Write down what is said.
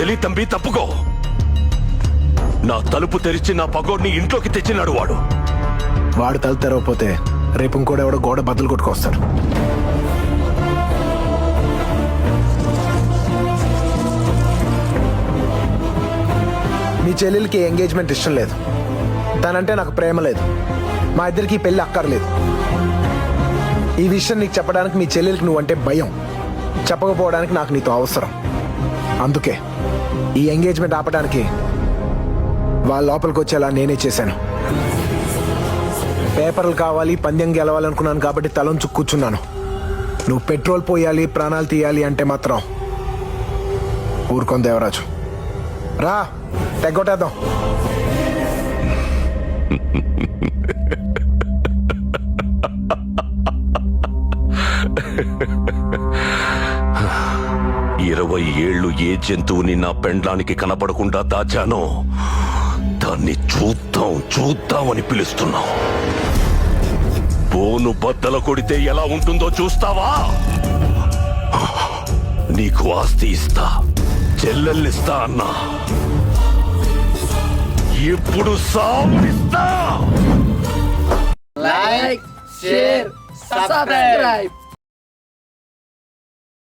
తెలీదు తంబి, తప్పుకో. నా తలుపు తెరిచి నా పగోడిని ఇంట్లోకి తెచ్చినాడు వాడు. వాడు తలుపు తెరవకపోతే రేపు ఇంకోటి ఎవడో గోడ బద్దలు కొట్టుకొస్తాడు. మీ చెల్లెలకి ఎంగేజ్మెంట్ ఇష్టం లేదు, తనంటే నాకు ప్రేమ లేదు, మా ఇద్దరికి పెళ్లి అక్కర్లేదు. ఈ విషయం నీకు చెప్పడానికి మీ చెల్లెలకి నువ్వంటే భయం, చెప్పకపోవడానికి నాకు నీతో అవసరం. అందుకే ఈ ఎంగేజ్మెంట్ ఆపడానికి వాళ్ళ లోపలికి వచ్చేలా నేనే చేశాను. పేపర్లు కావాలి, పందెం గెలవాలనుకున్నాను కాబట్టి తలంచు కూర్చున్నాను. నువ్వు పెట్రోల్ పోయాలి, ప్రాణాలు తీయాలి అంటే మాత్రం ఊరుకొని దేవరాజు. రా తెగొట్టేద్దాం. ఇరవై ఏళ్ళు ఏ జంతువుని నా పెండ్లానికి కనపడకుండా దాచానో దాన్ని చూద్దాం చూద్దామని పిలుస్తున్నాం. బోను బద్దల కొడితే ఎలా ఉంటుందో చూస్తావా? నీకు ఆస్తి ఇస్తా, చెల్లెల్నిస్తా అన్నా, ఇప్పుడు సావునిస్తా. Like, share, subscribe.